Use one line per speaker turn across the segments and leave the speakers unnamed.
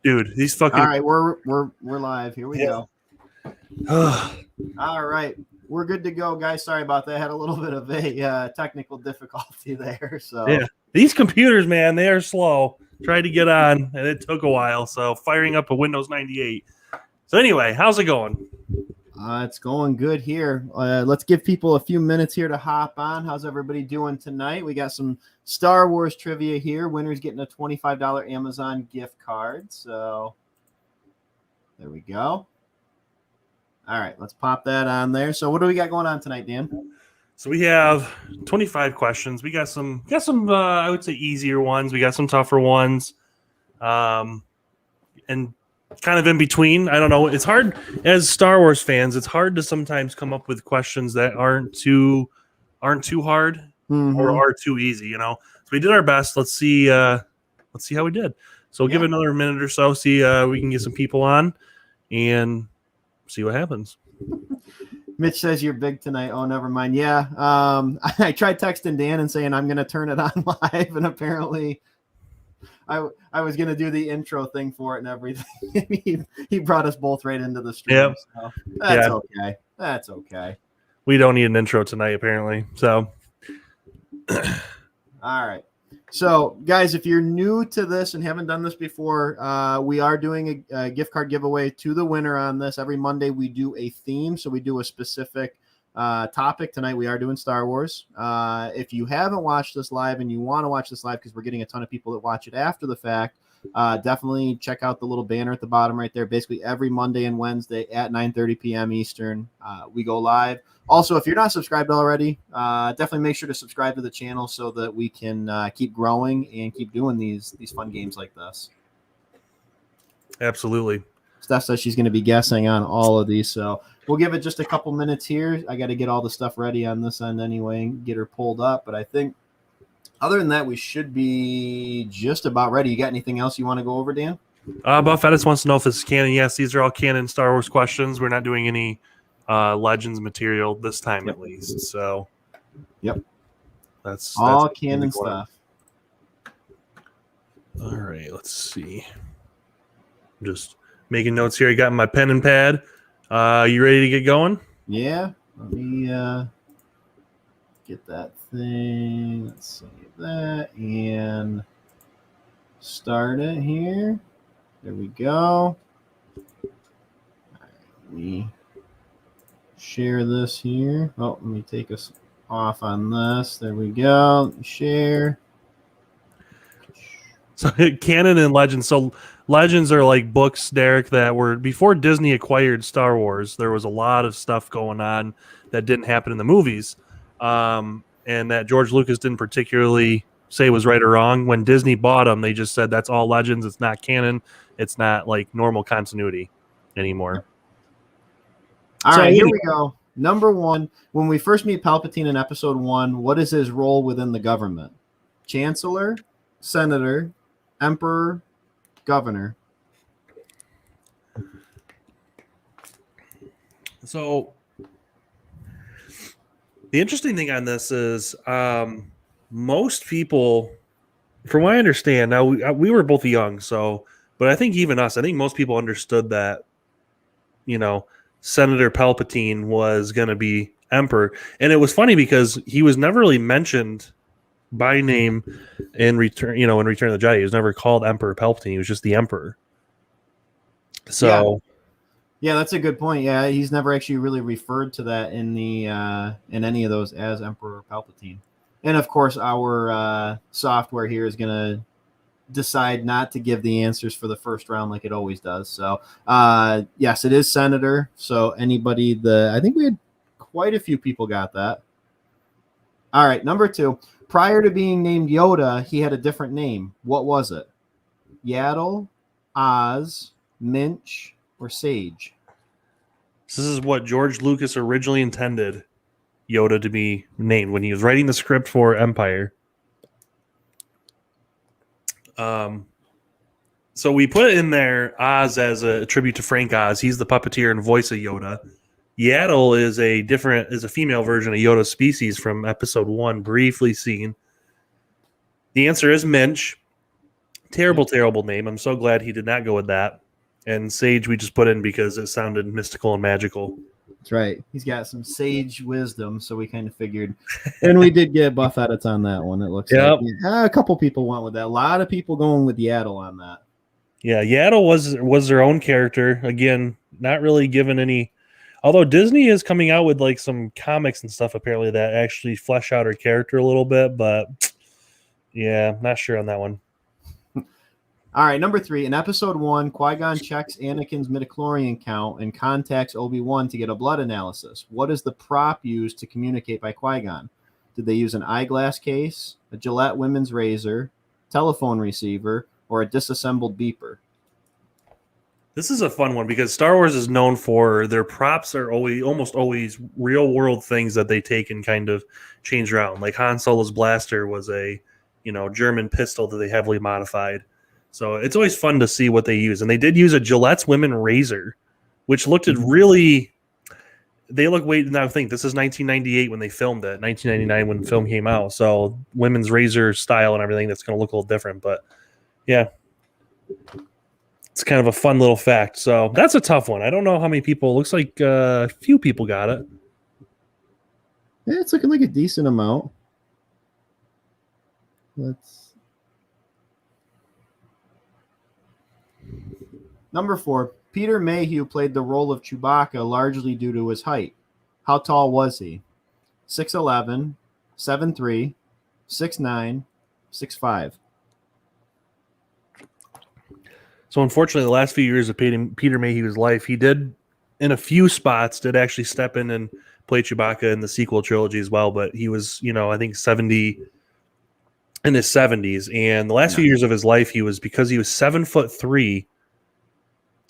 Dude, these fucking.
All right, we're live. Here we go. All right, we're good to go, guys. Sorry about that. I had a little bit of a technical difficulty there. So
yeah, these computers, man, they are slow. Tried to get on, and it took a while. So firing up a Windows 98. So anyway, how's it going?
It's going good here. Let's give people a few minutes here to hop on. How's everybody doing tonight? We got some Star Wars trivia here. Winner's getting a $25 Amazon gift card. So there we go. All right, let's pop that on there. So what do we got going on tonight, Dan?
So we have 25 questions. We got some I would say easier ones. We got some tougher ones. And kind of in between. I don't know. It's hard as Star Wars fans. It's hard to sometimes come up with questions that aren't too hard or are too easy. You know. So we did our best. Let's see how we did. So we'll give it another minute or so. See we can get some people on and see what happens.
Mitch says you're big tonight. Oh, never mind. Yeah. I tried texting Dan and saying I'm going to turn it on live, and apparently I was going to do the intro thing for it and everything. he brought us both right into the stream.
Yep.
So that's okay. That's okay.
We don't need an intro tonight, apparently. So,
all right. So, guys, if you're new to this and haven't done this before, we are doing a gift card giveaway to the winner on this. Every Monday we do a theme, so we do a specific topic. Tonight we are doing Star Wars. If you haven't watched this live and you want to watch this live because we're getting a ton of people that watch it after the fact, definitely check out the little banner at the bottom right there. Basically every Monday and Wednesday at 9:30 p.m. Eastern, we go live. Also, if you're not subscribed already, definitely make sure to subscribe to the channel so that we can keep growing and keep doing these fun games like this.
absolutely.
Steph says she's going to be guessing on all of these, so we'll give it just a couple minutes here. I got to get all the stuff ready on this end anyway and get her pulled up, but I think other than that, we should be just about ready. You got anything else you want to go over, Dan?
Buff Edis wants to know if this is canon. Yes, these are all canon Star Wars questions. We're not doing any Legends material this time, at least. So, that's
all canon stuff.
All right, let's see. I'm just making notes here. I got my pen and pad. You ready to get going?
Yeah. Let me get that thing. Let's save that and start it here. There we go. All right, let me share this here. Oh, let me take us off on this. There we go. Share.
So canon and Legends. So Legends are like books, Derek, that were before Disney acquired Star Wars. There was a lot of stuff going on that didn't happen in the movies, and that George Lucas didn't particularly say was right or wrong. When Disney bought them, they just said that's all Legends. It's not canon. It's not like normal continuity anymore.
All right, here we go. Number one, when we first meet Palpatine in Episode 1, what is his role within the government? Chancellor, Senator, Emperor, Governor.
So the interesting thing on this is most people, from what I understand, now we were both young, so, but I think even us, I think most people understood that, Senator Palpatine was going to be Emperor. And it was funny because he was never really mentioned by name in Return of the Jedi. He was never called Emperor Palpatine. He was just the Emperor. So,
yeah, that's a good point. Yeah, he's never actually really referred to that in the in any of those as Emperor Palpatine. And of course, our software here is going to decide not to give the answers for the first round like it always does. So, yes, it is Senator. So anybody I think we had quite a few people got that. All right, number 2. Prior to being named Yoda, he had a different name. What was it? Yaddle, Oz, Minch, or Sage?
This is what George Lucas originally intended Yoda to be named when he was writing the script for Empire. So we put in there Oz as a tribute to Frank Oz. He's the puppeteer and voice of Yoda. Yaddle is a female version of Yoda's species from Episode 1, briefly seen. The answer is Minch. Terrible name. I'm so glad he did not go with that. And Sage we just put in because it sounded mystical and magical.
That's right. He's got some sage wisdom, so we kind of figured. And we did get buff edits on that one. It looks like a couple people went with that. A lot of people going with Yaddle on that.
Yeah, Yaddle was their own character. Again, not really given any. Although Disney is coming out with like some comics and stuff apparently that actually flesh out her character a little bit, but yeah, not sure on that one.
All right, number 3. In Episode 1, Qui Gon checks Anakin's midichlorian count and contacts Obi Wan to get a blood analysis. What is the prop used to communicate by Qui Gon? Did they use an eyeglass case, a Gillette women's razor, telephone receiver, or a disassembled beeper?
This is a fun one because Star Wars is known for their props are almost always real world things that they take and kind of change around. Like Han Solo's blaster was a German pistol that they heavily modified. So it's always fun to see what they use. And they did use a Gillette's women razor, which looked really. They look now think this is 1998 when they filmed it, 1999 when the film came out. So women's razor style and everything that's going to look a little different. But yeah. It's kind of a fun little fact. So that's a tough one. I don't know how many people. Looks like a few people got it.
Yeah, it's looking like a decent amount. Number 4. Peter Mayhew played the role of Chewbacca largely due to his height. How tall was he? 6'11", 7'3", 6'9", 6'5".
So unfortunately, the last few years of Peter Mayhew's life, he did, in a few spots, did actually step in and play Chewbacca in the sequel trilogy as well. But he was, I think 70 in his 70s, and the last few years of his life, because he was 7'3",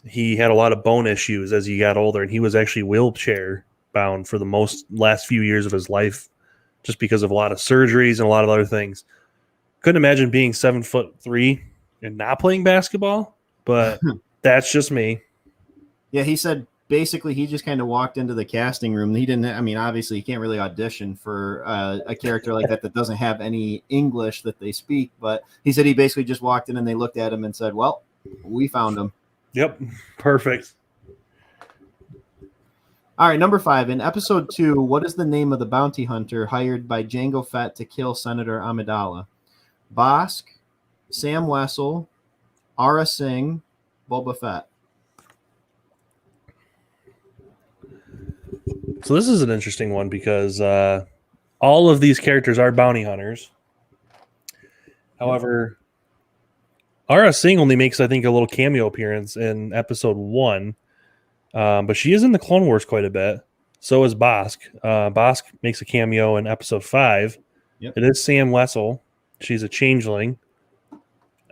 he had a lot of bone issues as he got older, and he was actually wheelchair bound for the last few years of his life, just because of a lot of surgeries and a lot of other things. Couldn't imagine being 7'3" and not playing basketball. But that's just me.
Yeah, he said basically he just kind of walked into the casting room. He didn't. I mean, obviously, he can't really audition for a character like that doesn't have any English that they speak. But he said he basically just walked in and they looked at him and said, "Well, we found him."
Yep, perfect.
All right, number 5. In Episode 2, what is the name of the bounty hunter hired by Jango Fett to kill Senator Amidala? Bosk, Sam Wessel, Aura Singh, Boba Fett.
So this is an interesting one because all of these characters are bounty hunters. However, Aura Singh only makes, I think, a little cameo appearance in Episode 1, but she is in the Clone Wars quite a bit. So is Bosk. Bosk makes a cameo in Episode 5.
Yep.
It is Sam Wessel. She's a changeling.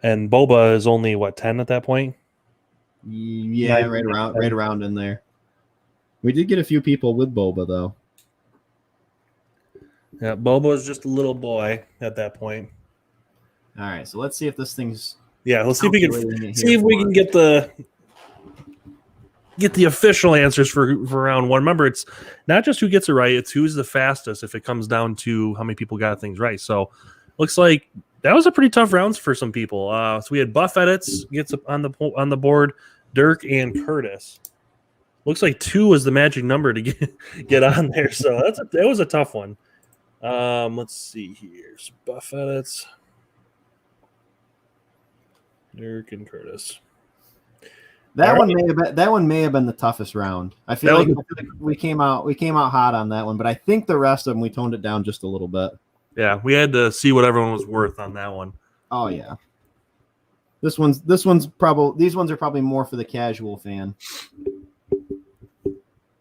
And Boba is only 10 at that point.
Yeah, right around in there. We did get a few people with Boba though.
Yeah, Boba is just a little boy at that point.
All right, so let's see if this thing's.
Yeah, let's see if we can get the official answers for round 1. Remember, it's not just who gets it right; it's who's the fastest. If it comes down to how many people got things right, so looks like. That was a pretty tough rounds for some people. So we had Buff Edits gets on the board, Dirk and Curtis. Looks like 2 was the magic number to get on there. So that was a tough one. Let's see here. Buff Edits, Dirk and Curtis.
That one may have been the toughest round. I feel like we came out hot on that one, but I think the rest of them we toned it down just a little bit.
Yeah, we had to see what everyone was worth on that one.
Oh yeah. These ones are probably more for the casual fan.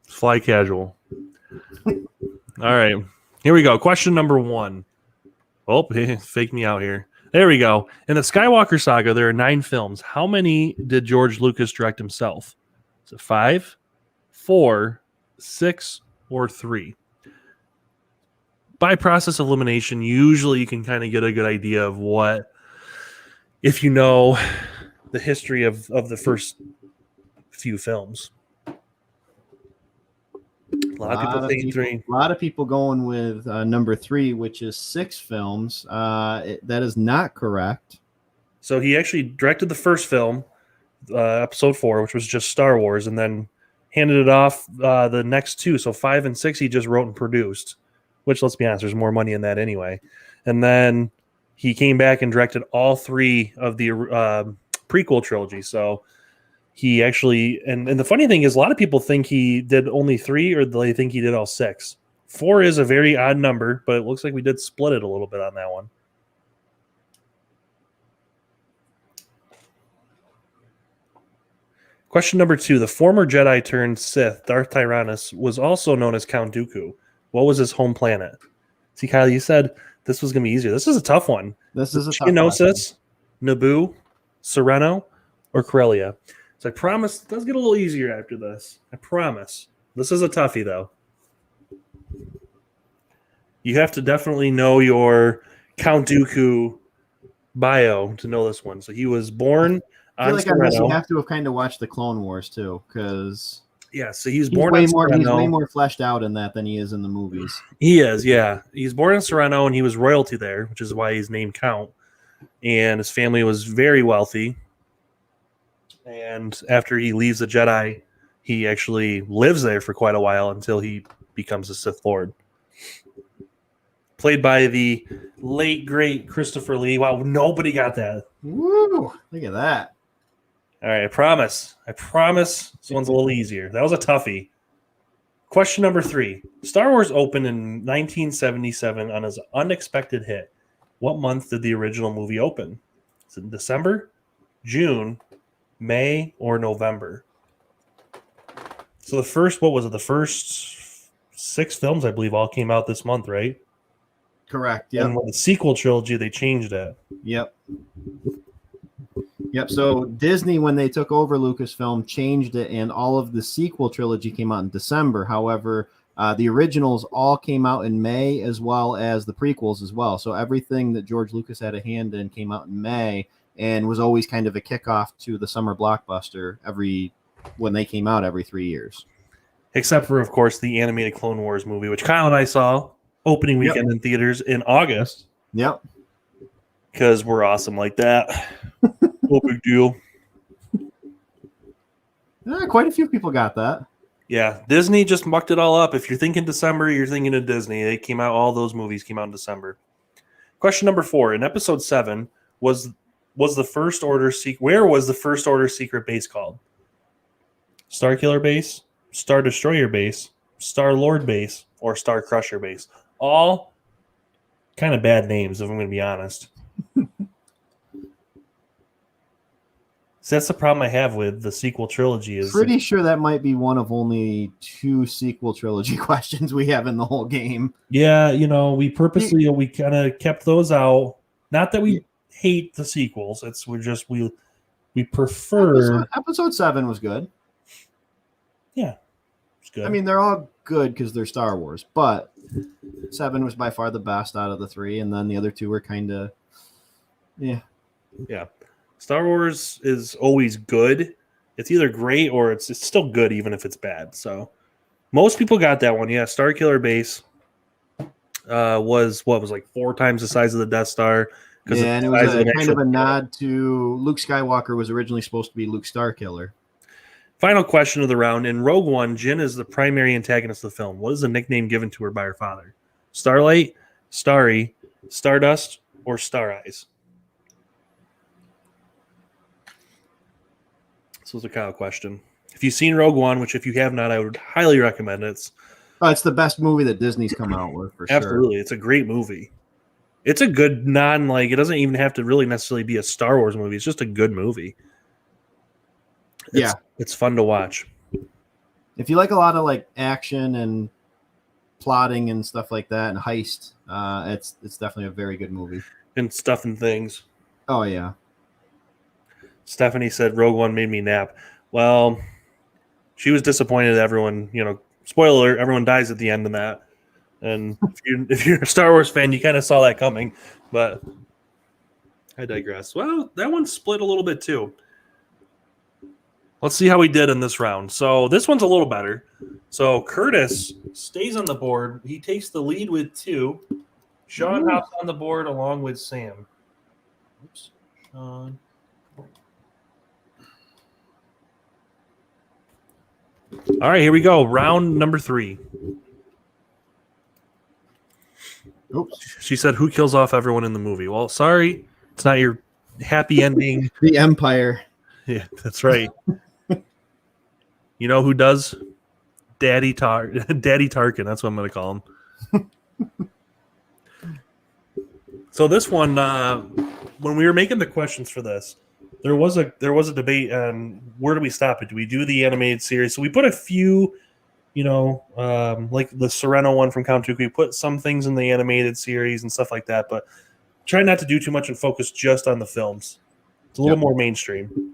Fly casual. All right. Here we go. Question number 1. Oh, fake me out here. There we go. In the Skywalker Saga, there are 9 films. How many did George Lucas direct himself? Is it 5, 4, 6, or 3? By process of elimination, usually you can kind of get a good idea of what, if you know the history of the first few films. A lot of people think 3.
A lot of people going with number 3, which is 6 films. That is not correct.
So he actually directed the first film, episode 4, which was just Star Wars, and then handed it off the next 2. So 5 and 6 he just wrote and produced, which, let's be honest, there's more money in that anyway. And then he came back and directed all 3 of the prequel trilogy. So he actually, and the funny thing is, a lot of people think he did only 3, or they think he did all 6. 4 is a very odd number, but it looks like we did split it a little bit on that one. Question number 2. The former Jedi turned Sith, Darth Tyrannus, was also known as Count Dooku. What was his home planet? See, Kyle, you said this was going to be easier. This is a tough one.
This is a tough
Geonosis, Naboo, Sereno, or Corellia. So I promise it does get a little easier after this. I promise. This is a toughie, though. You have to definitely know your Count Dooku bio to know this one. So he was born
I feel
on
like
Sereno.
I have to have kind of watched the Clone Wars too, because
Yeah, so he was born on
he's
Sereno.
way more fleshed out in that than he is in the movies.
He is, yeah. He's born in Sereno, and he was royalty there, which is why he's named Count. And his family was very wealthy. And after he leaves the Jedi, he actually lives there for quite a while until he becomes a Sith Lord. Played by the late, great Christopher Lee. Wow, nobody got that.
Woo! Look at that.
All right, I promise. This one's a little easier. That was a toughie. Question number 3. Star Wars opened in 1977 on his unexpected hit. What month did the original movie open? Is it December, June, May, or November? So the first 6 films, I believe, all came out this month, right?
Correct. Yeah.
And with the sequel trilogy, they changed it.
Yep. So Disney, when they took over Lucasfilm, changed it, and all of the sequel trilogy came out in December. However, the originals all came out in May, as well as the prequels as well. So everything that George Lucas had a hand in came out in May, and was always kind of a kickoff to the summer blockbuster when they came out every 3 years.
Except for, of course, the animated Clone Wars movie, which Kyle and I saw opening weekend in theaters in August.
Yep.
Because we're awesome like that. No big deal.
Quite a few people got that.
Yeah, Disney just mucked it all up. If you're thinking December, you're thinking of Disney. All those movies came out in December. Question number 4. In episode 7, was the First Order where was the First Order secret base called? Starkiller Base, Star Destroyer Base, Star Lord Base, or Star Crusher Base? All kind of bad names, if I'm going to be honest. So that's the problem I have with the sequel trilogy. Is
pretty sure that might be one of only 2 sequel trilogy questions we have in the whole game.
Yeah, we purposely we kind of kept those out. Not that we hate the sequels. We prefer.
Episode 7 was good.
Yeah, it's good.
I mean, they're all good because they're Star Wars, but 7 was by far the best out of the 3, and then the other 2 were kind of, yeah.
Star Wars is always good. It's either great or it's still good, even if it's bad. So most people got that one. Yeah, Starkiller Base was like 4 times the size of the Death Star.
Yeah, and it was kind of a nod to Luke Skywalker was originally supposed to be Luke Starkiller.
Final question of the round. In Rogue One, Jyn is the primary antagonist of the film. What is the nickname given to her by her father? Starlight, Starry, Stardust, or Star Eyes? This was a Kyle question. If you've seen Rogue One, which if you have not, I would highly recommend it.
It's the best movie that Disney's come out with, for sure.
Absolutely. It's a great movie. It's a good it doesn't even have to really necessarily be a Star Wars movie. It's just a good movie. It's fun to watch.
If you like a lot of like action and plotting and stuff like that and heist, it's definitely a very good movie.
And stuff and things.
Oh, yeah.
Stephanie said Rogue One made me nap. Well, she was disappointed everyone, spoiler alert, everyone dies at the end of that. And if you're a Star Wars fan, you kind of saw that coming. But I digress. Well, that one split a little bit too. let's see how we did in this round. So this one's a little better. So Curtis stays on the board. He takes the lead with 2. Sean hops on the board along with Sam. Oops. Sean. All right, here we go. Round number 3.
Oops.
She said, "Who kills off everyone in the movie?" Well, sorry, it's not your happy ending.
The Empire.
Yeah, that's right. You know who does? Daddy Tarkin. That's what I'm going to call him. So this one, when we were making the questions for this, there was a debate on where do we stop it? Do we do the animated series? So we put a few, like the Sereno one from Count Dooku. We put some things in the animated series and stuff like that, but try not to do too much and focus just on the films. It's a little more mainstream.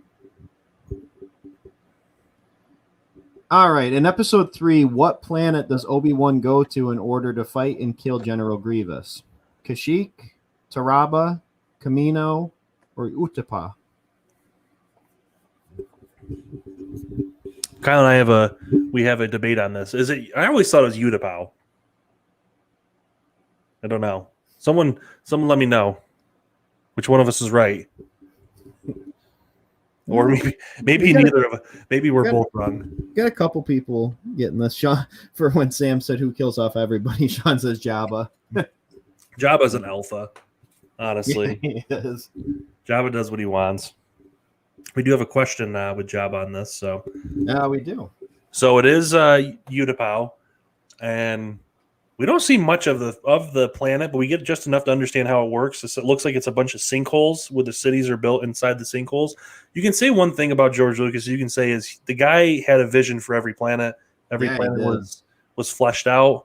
All right. In episode 3, what planet does Obi Wan go to in order to fight and kill General Grievous? Kashyyyk, Taraba, Kamino, or Utapau?
Kyle and I have a debate on this. Is it? I always thought it was Utapau. I don't know. Someone let me know which one of us is right. Or maybe neither of us. Maybe we're both wrong.
Got a couple people getting this. Sean, for when Sam said who kills off everybody, Sean says Jabba.
Jabba's an alpha, honestly.
He is.
Jabba does what he wants. We do have a question with Jabba on this. So
Yeah, we do.
So it is Utapau, and we don't see much of the planet, but we get just enough to understand how it works. It looks like it's a bunch of sinkholes where the cities are built inside the sinkholes. You can say one thing about George Lucas. You can say is the guy had a vision for every planet. Every planet was fleshed out.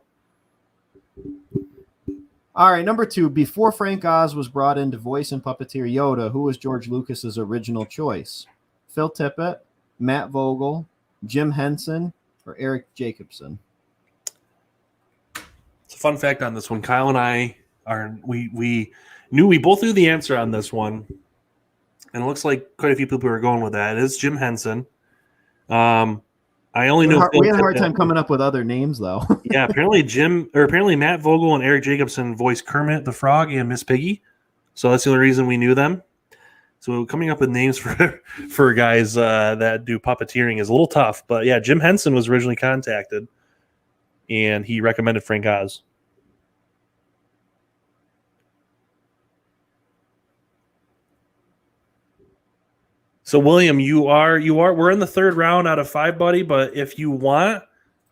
All right, number 2. Before Frank Oz was brought in to voice and puppeteer Yoda, who was George Lucas's original choice? Phil Tippett, Matt Vogel, Jim Henson, or Eric Jacobson?
It's a fun fact on this one. Kyle and I we both knew the answer on this one, and it looks like quite a few people are going with that. It is Jim Henson. I only know
we had a hard time coming up with other names, though.
Yeah, apparently Matt Vogel and Eric Jacobson voiced Kermit the Frog and Miss Piggy, so that's the only reason we knew them. So coming up with names for guys that do puppeteering is a little tough, but yeah, Jim Henson was originally contacted, and he recommended Frank Oz. So William, we're in the 3rd round out of 5, buddy. But if you want,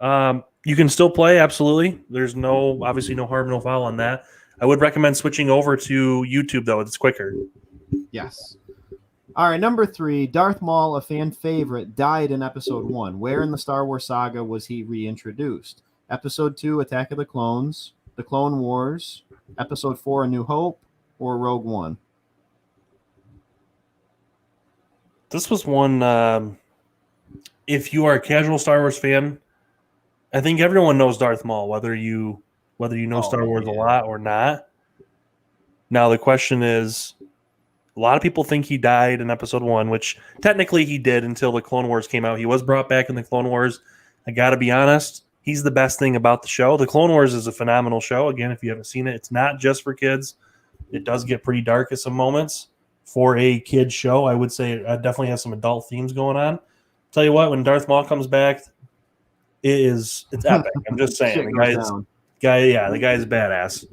you can still play. Absolutely, there's obviously no harm, no foul on that. I would recommend switching over to YouTube though; it's quicker.
Yes. All right, number 3. Darth Maul, a fan favorite, died in Episode 1. Where in the Star Wars saga was he reintroduced? Episode 2, Attack of the Clones, The Clone Wars, Episode 4, A New Hope, or Rogue One?
This was one. If you are a casual Star Wars fan, I think everyone knows Darth Maul, whether you know Star Wars a lot or not. Now the question is, a lot of people think he died in Episode 1, which technically he did until the Clone Wars came out. He was brought back in the Clone Wars. I got to be honest, he's the best thing about the show. The Clone Wars is a phenomenal show. Again, if you haven't seen it, it's not just for kids. It does get pretty dark at some moments. For a kid's show, I would say it definitely has some adult themes going on. Tell you what, when Darth Maul comes back, it's epic. I'm just saying, the guy is badass.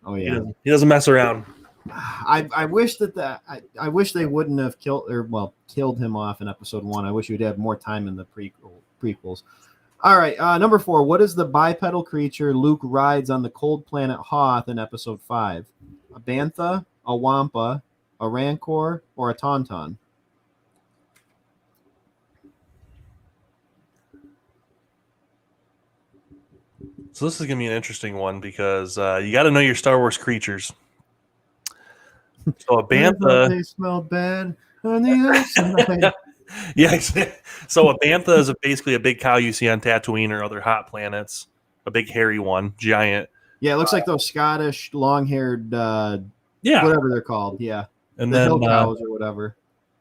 Oh yeah,
he doesn't mess around.
I wish I wish they wouldn't have killed him off in Episode 1. I wish we'd have more time in the prequels. All right, number 4. What is the bipedal creature Luke rides on the cold planet Hoth in Episode 5? A bantha, a wampa, a rancor, or a tauntaun?
So this is going to be an interesting one because you got to know your Star Wars creatures. So a bantha.
They smell bad on the outside.
Yeah. So a bantha is basically a big cow you see on Tatooine or other hot planets. A big hairy one, giant.
Yeah, it looks like those Scottish long-haired, whatever they're called. Yeah,
and
the
then
hill cows or whatever.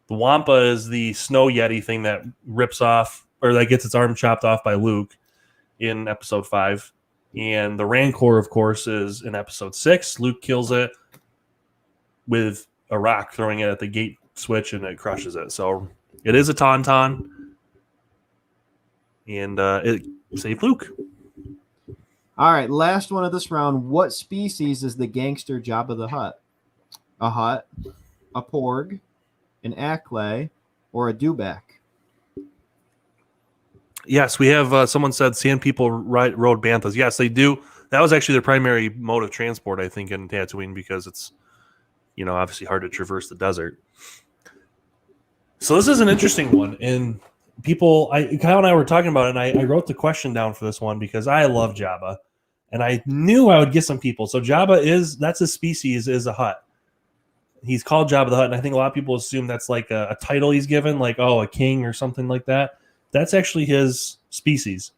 The Wampa is the snow yeti thing that rips off, or that gets its arm chopped off by Luke in episode 5. And the Rancor, of course, is in episode 6. Luke kills it with a rock, throwing it at the gate switch, and it crushes it. So it is a Tauntaun, and it saved Luke.
All right, last one of this round. What species is the gangster Jabba the Hutt? A Hutt, a Porg, an Acklay, or a Dewback?
Yes, we have someone said sand people rode banthas. Yes, they do. That was actually their primary mode of transport, I think, in Tatooine, because it's, obviously hard to traverse the desert. So this is an interesting one. And Kyle and I were talking about it, and I wrote the question down for this one because I love Jabba. And I knew I would get some people. So Jabba that's his species, is a Hutt. He's called Jabba the Hutt, and I think a lot of people assume that's like a title he's given, like, a king or something like that. That's actually his species.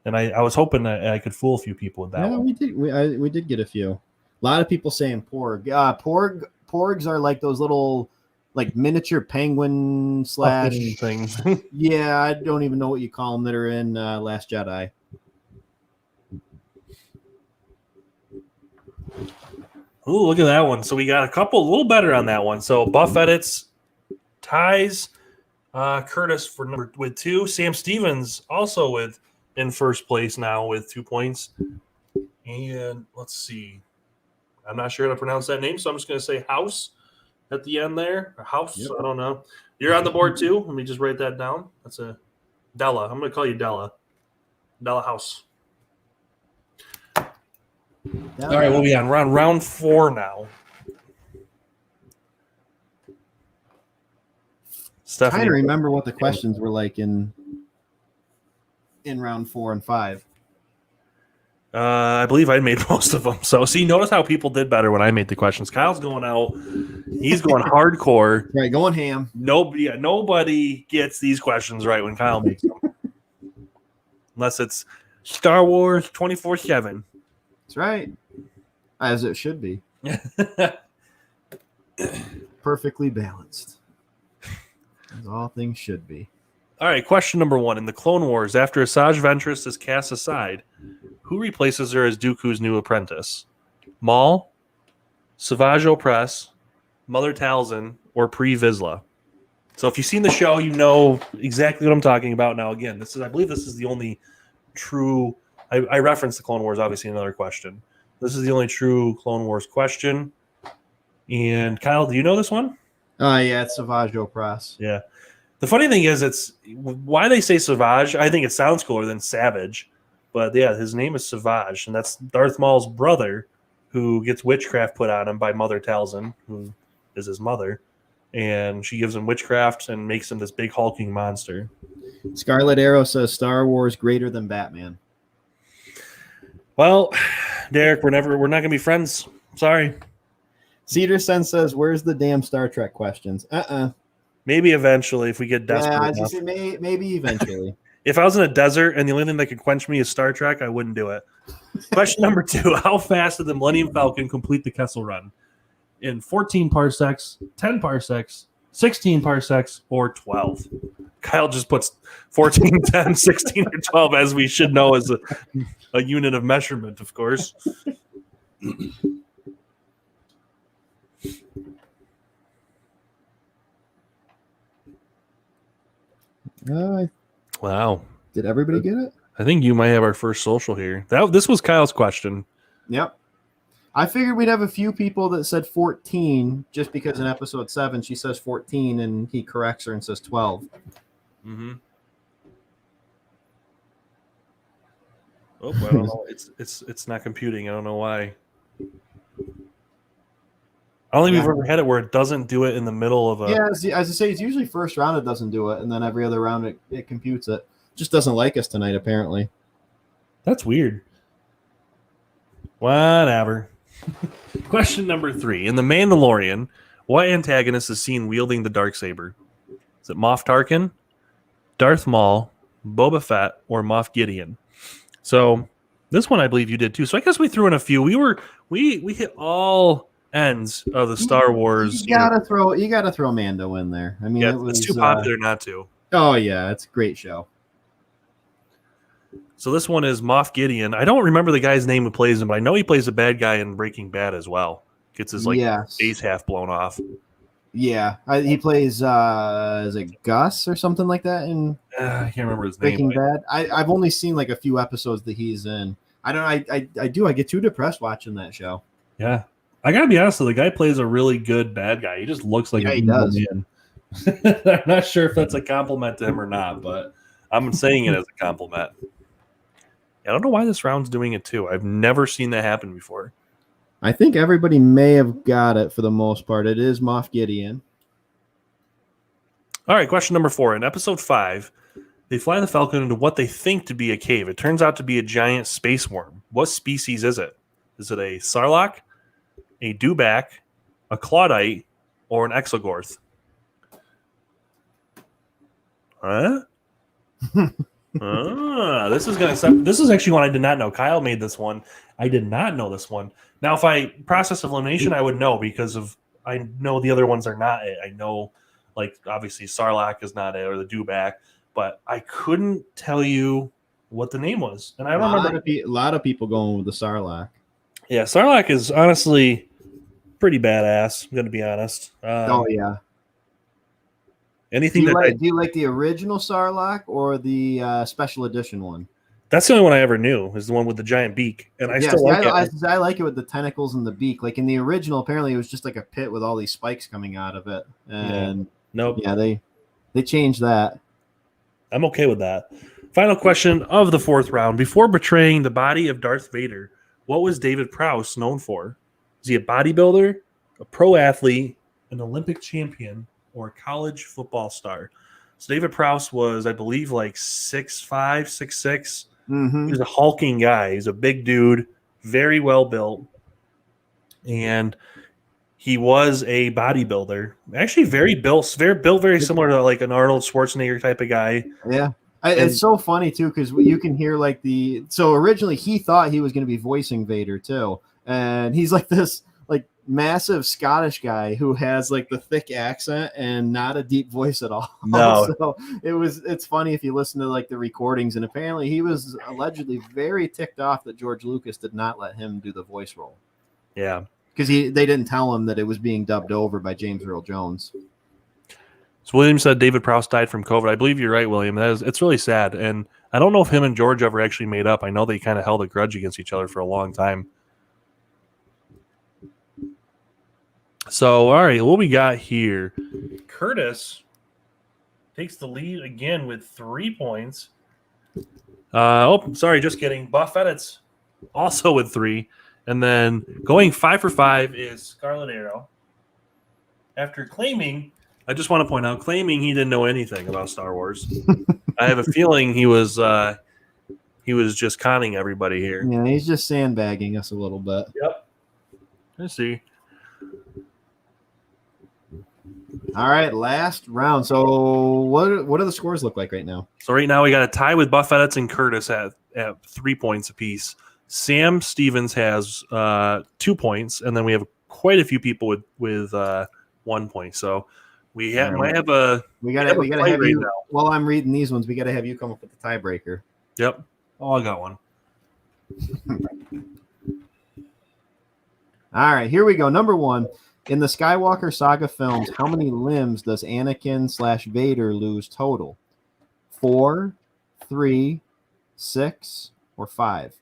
And I was hoping that I could fool a few people with that one.
We did get a few. A lot of people saying Porg. Porgs are like those little, like, miniature penguin slash
things.
Yeah, I don't even know what you call them that are in Last Jedi.
Ooh, look at that one. So we got a couple a little better on that one. So Buff Edits ties Curtis with 2. Sam Stevens also in first place now with 2 points. And let's see. I'm not sure how to pronounce that name, so I'm just going to say House at the end there. Or House, yep. I don't know. You're on the board too. Let me just write that down. That's a Della. I'm going to call you Della. Della House. All right, we'll be on round 4 now.
Stephanie, trying to remember what the questions were like in round 4 and 5.
I believe I made most of them. So, see, notice how people did better when I made the questions. Kyle's going out. He's going hardcore.
Right, going ham.
Nobody gets these questions right when Kyle makes them. Unless it's Star Wars 24/7.
That's right. As it should be. Perfectly balanced. As all things should be.
All right, question number 1. In the Clone Wars, after Asajj Ventress is cast aside, who replaces her as Dooku's new apprentice? Maul, Savage Opress, Mother Talzin, or Pre Vizsla? So if you've seen the show, you know exactly what I'm talking about. Now, again, I believe this is the only true... I referenced the Clone Wars, obviously, in another question. This is the only true Clone Wars question. And Kyle, do you know this one?
Yeah, it's Savage Opress.
Yeah. The funny thing is, it's why they say Savage. I think it sounds cooler than Savage. But yeah, his name is Savage, and that's Darth Maul's brother who gets witchcraft put on him by Mother Talzin, who is his mother. And she gives him witchcraft and makes him this big hulking monster.
Scarlet Arrow says Star Wars greater than Batman.
Well, Derek, we're not gonna be friends. Sorry.
Cedar Sen says, "Where's the damn Star Trek questions?"
Maybe eventually, if we get desperate.
Yeah, I just say maybe eventually.
If I was in a desert and the only thing that could quench me is Star Trek, I wouldn't do it. Question number 2: how fast did the Millennium Falcon complete the Kessel Run? In 14 parsecs, 10 parsecs, 16 parsecs, or 12? Kyle just puts 14, 10, 16, or 12, as we should know as a unit of measurement, of course. Wow.
Did everybody get it?
I think you might have our first social here. This was Kyle's question.
Yep. I figured we'd have a few people that said 14 just because in episode 7 she says 14 and he corrects her and says 12.
Mm-hmm. Oh, I don't know. It's not computing. I don't know why. I don't think we've ever had it where it doesn't do it in the middle of a...
Yeah, as I say, it's usually first round it doesn't do it, and then every other round it computes it. Just doesn't like us tonight, apparently.
That's weird. Whatever. Question number 3. In The Mandalorian, what antagonist is seen wielding the Dark Saber? Is it Moff Tarkin, Darth Maul, Boba Fett, or Moff Gideon? So this one I believe you did too. So I guess we threw in a few. We hit all ends of the Star Wars.
You gotta throw Mando in there. I mean,
it's too popular not to.
Oh yeah, it's a great show.
So this one is Moff Gideon. I don't remember the guy's name who plays him, but I know he plays a bad guy in Breaking Bad as well. Gets his face half blown off.
Yeah, he plays is it Gus or something like that in
I can't remember his
Breaking
name.
Bad. I've only seen like a few episodes that he's in. I get too depressed watching that show.
Yeah, I gotta be honest though, the guy plays a really good bad guy. He just looks like
he does.
Man. I'm not sure if that's a compliment to him or not, but I'm saying it as a compliment. I don't know why this round's doing it too. I've never seen that happen before.
I think everybody may have got it for the most part. It is Moff Gideon.
All right, question number 4. In episode 5, they fly the Falcon into what they think to be a cave. It turns out to be a giant space worm. What species is it? Is it a Sarlacc, a Dewback, a Claudite, or an Exogorth? Huh? This is actually one I did not know. Kyle made this one. I did not know this one. Now, if I process of elimination, I would know because I know the other ones are not it. I know, like, obviously Sarlacc is not it, or the Dewback, but I couldn't tell you what the name was. And I don't remember.
A lot of people going with the Sarlacc.
Yeah, Sarlacc is honestly pretty badass. I'm going to be honest.
Oh yeah.
Anything
do you like the original Sarlacc or the special edition one?
That's the only one I ever knew, is the one with the giant beak. And I still like it.
I like it with the tentacles and the beak. Like in the original, apparently it was just like a pit with all these spikes coming out of it. And they changed that.
I'm okay with that. Final question of the 4th round. Before betraying the body of Darth Vader, what was David Prowse known for? Is he a bodybuilder, a pro athlete, an Olympic champion, or a college football star? So David Prowse was, I believe, like 6'5", 6'6".
Mm-hmm.
He was a hulking guy. He's a big dude, very well built, and he was a bodybuilder. Actually, very built, very similar to like an Arnold Schwarzenegger type of guy.
Yeah, it's so funny too because you can hear like so originally he thought he was going to be voicing Vader too, and he's like this like massive Scottish guy who has like the thick accent and not a deep voice at all.
No.
So it's funny if you listen to like the recordings, and apparently he was allegedly very ticked off that George Lucas did not let him do the voice role.
Yeah.
Because they didn't tell him that it was being dubbed over by James Earl Jones.
So William said David Prowse died from COVID. I believe you're right, William. It's really sad. And I don't know if him and George ever actually made up. I know they kind of held a grudge against each other for a long time. So, all right, what we got here? Curtis takes the lead again with 3 points. Just kidding. Buff Edits also with 3. And then going 5 for 5 is Scarlet Arrow. After claiming, I just want to point out, claiming he didn't know anything about Star Wars. I have a feeling he was just conning everybody here.
Yeah, he's just sandbagging us a little bit.
Yep. Let's see.
All right, last round. So what do the scores look like right now?
So right now we got a tie with Buff Edits and Curtis at 3 points apiece. Sam Stevens has 2 points, and then we have quite a few people with 1 point. So we might have a
we gotta have you
now.
While I'm reading these ones, we gotta have you come up with the tiebreaker.
Yep. Oh, I got one.
All right, here we go. Number 1. In the Skywalker Saga films, how many limbs does Anakin/Vader lose total? 4, 3, 6, or 5?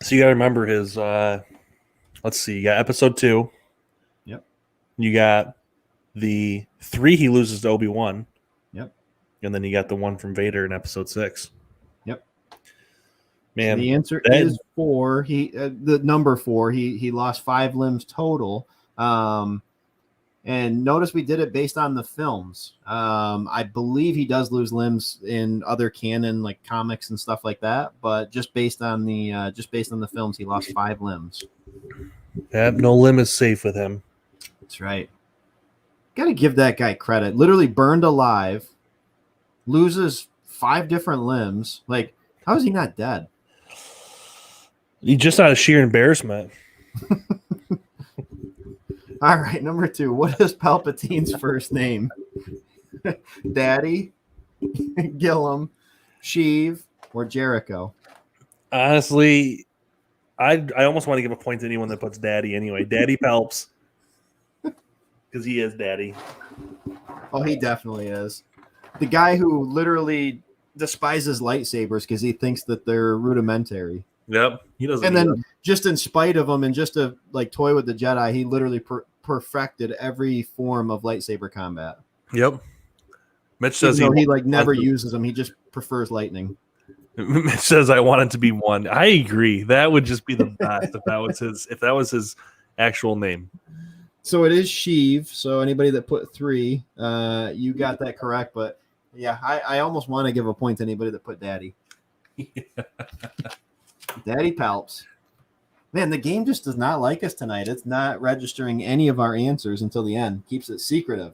So you got to remember his, let's see, you got episode 2.
Yep.
You got the 3 he loses to Obi Wan.
Yep.
And then you got the 1 from Vader in episode 6.
Yep.
Man,
so the answer is 4. The number 4. He lost 5 limbs total. And notice we did it based on the films. I believe he does lose limbs in other canon, like comics and stuff like that. But just based on the films, he lost 5 limbs.
Yeah, no limb is safe with him.
That's right. Got to give that guy credit. Literally burned alive, loses 5 different limbs. Like How is he not dead?
He just out of sheer embarrassment.
All right, number 2. What is Palpatine's first name? Daddy, Gillum, Sheev, or Jericho?
Honestly, I almost want to give a point to anyone that puts Daddy anyway. Daddy Palps. Because he is Daddy.
Oh, he definitely is. The guy who literally despises lightsabers because he thinks that they're rudimentary.
Yep, he doesn't.
And then, just in spite of them, and just to like toy with the Jedi, he literally perfected every form of lightsaber combat.
Yep. Mitch says
he like never uses them. He just prefers lightning.
Mitch says I want it to be one. I agree. That would just be the best if that was his actual name.
So it is Sheev. So anybody that put 3, you got that correct. But yeah, I almost want to give a point to anybody that put Daddy. Yeah. Daddy Palps. Man, the game just does not like us tonight. It's not registering any of our answers until the end. Keeps it secretive.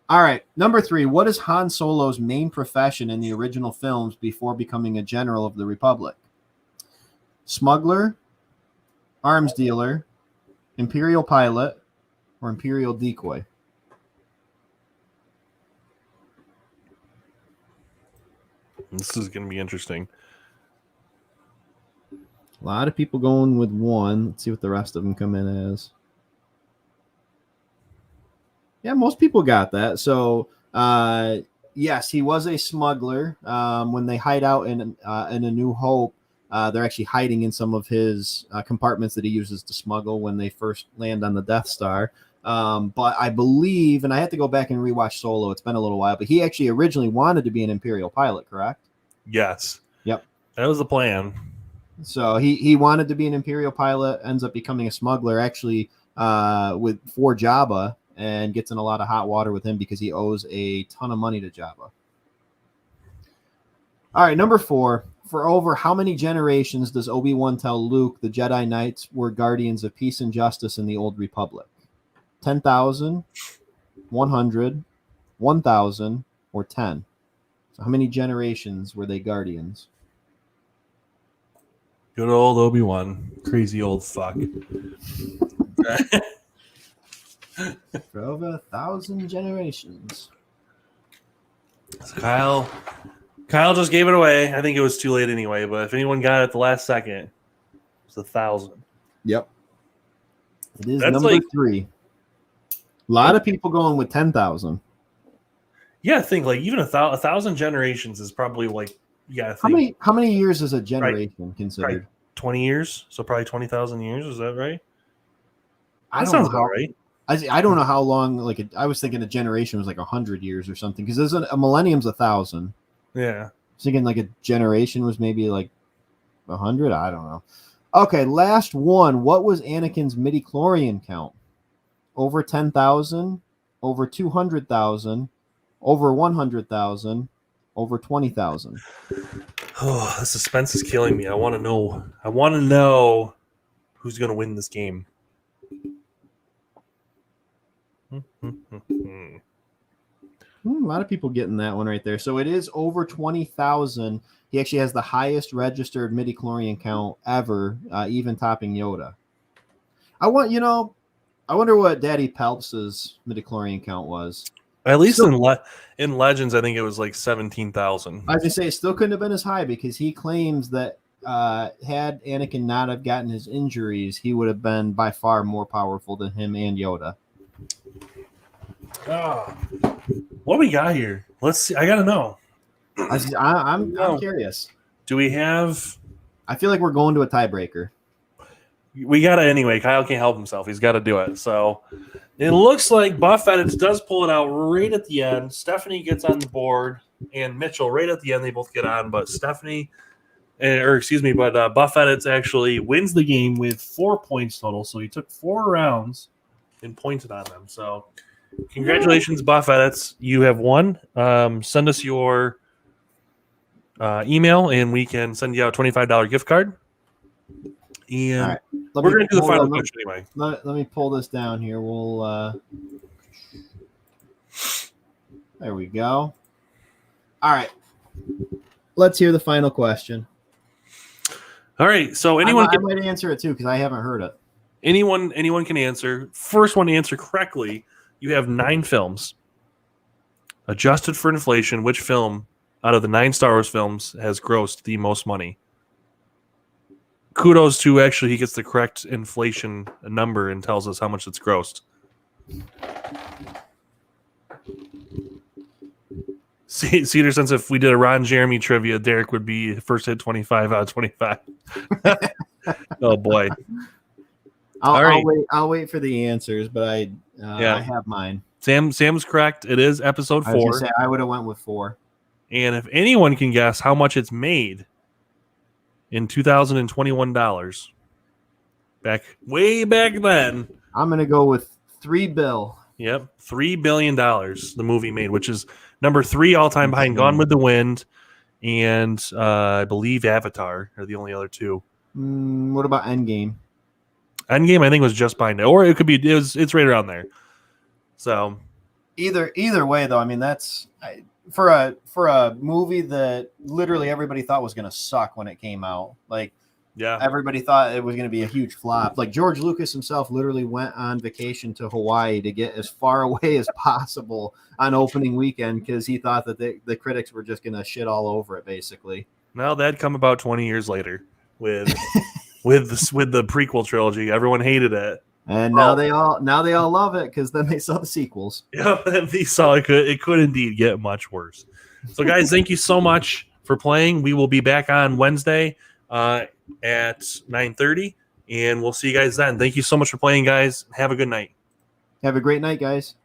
All right, number 3. What is Han Solo's main profession in the original films before becoming a general of the Republic? Smuggler, arms dealer, Imperial pilot, or Imperial decoy?
This is going to be interesting.
A lot of people going with 1. Let's see what the rest of them come in as. Yeah, most people got that. So, yes, he was a smuggler. When they hide out in A New Hope, they're actually hiding in some of his compartments that he uses to smuggle when they first land on the Death Star. But I believe, and I have to go back and rewatch Solo. It's been a little while, but he actually originally wanted to be an Imperial pilot, correct?
Yes.
Yep.
That was the plan.
So he wanted to be an Imperial pilot, ends up becoming a smuggler, actually for Jabba, and gets in a lot of hot water with him because he owes a ton of money to Jabba. All right, number 4. For over how many generations does Obi Wan tell Luke the Jedi Knights were guardians of peace and justice in the Old Republic? 10,000, 100, 1,000, or 10? So how many generations were they guardians?
Good old Obi Wan, crazy old fuck.
For over 1,000 generations.
So Kyle just gave it away. I think it was too late anyway. But if anyone got it at the last second, it's 1,000.
Yep, it is.
That's
number
like,
3. A lot of people going with 10,000.
Yeah, I think like even 1,000 generations is probably like
How many years is a generation considered?
Right. 20 years, so probably 20,000 years. Is that right?
That
sounds about right.
I don't know how long. Like I was thinking a generation was like 100 years or something because there's a millennium's 1,000.
Yeah, I
was thinking like a generation was maybe like 100. I don't know. Okay, last one. What was Anakin's midichlorian count? Over 10,000, over 200,000, over 100,000, over 20,000.
Oh, the suspense is killing me. I want to know who's going to win this game.
A lot of people getting that one right there. So it is over 20,000. He actually has the highest registered midichlorian count ever, even topping Yoda. I wonder what Daddy Palps's midichlorian count was.
At least in Legends, I think it was like 17,000.
I was gonna say it still couldn't have been as high because he claims that had Anakin not have gotten his injuries, he would have been by far more powerful than him and Yoda.
What we got here? Let's see. I gotta know.
I'm curious.
Do we have?
I feel like we're going to a tiebreaker.
We gotta anyway. Kyle can't help himself. He's got to do it. So it looks like Buff Edits does pull it out right at the end. Stephanie gets on the board, and Mitchell right at the end. They both get on, but Buff Edits actually wins the game with 4 points total. So he took 4 rounds and pointed on them. So congratulations, Buff Edits. You have won. Send us your email, and we can send you out a $25 gift card. And
right.
We're going to do the final question anyway.
Let me pull this down here. We'll there we go. All right. let's hear the final question.
All right. So
I might answer it too because I haven't heard it.
Anyone can answer. First one to answer correctly, you have 9 films. Adjusted for inflation, which film out of the 9 Star Wars films has grossed the most money? Kudos to he gets the correct inflation number and tells us how much it's grossed. Cedar says if we did a Ron Jeremy trivia, Derek would be first hit 25 out of 25. Oh boy.
I'll wait for the answers, but I have mine.
Sam's correct. It is episode 4.
I would have went with 4.
And if anyone can guess how much it's made in 2021 dollars, way back then,
I'm gonna go with $3 billion.
Yep, $3 billion the movie made, which is number 3 all time behind Gone with the Wind and I believe Avatar are the only other 2.
What about Endgame?
Endgame, I think, was just behind it, or it could be. It's right around there. So,
either way, though, I mean that's for a movie that literally everybody thought was going to suck when it came out. Like,
yeah,
everybody thought it was going to be a huge flop. Like George Lucas himself literally went on vacation to Hawaii to get as far away as possible on opening weekend because he thought that the critics were just going to shit all over it. Basically,
well, that'd come about 20 years later with. With the prequel trilogy, everyone hated it,
and now they all love it because then they saw the sequels.
Yeah, they saw it could indeed get much worse. So, guys, thank you so much for playing. We will be back on Wednesday at 9:30, and we'll see you guys then. Thank you so much for playing, guys. Have a good night.
Have a great night, guys.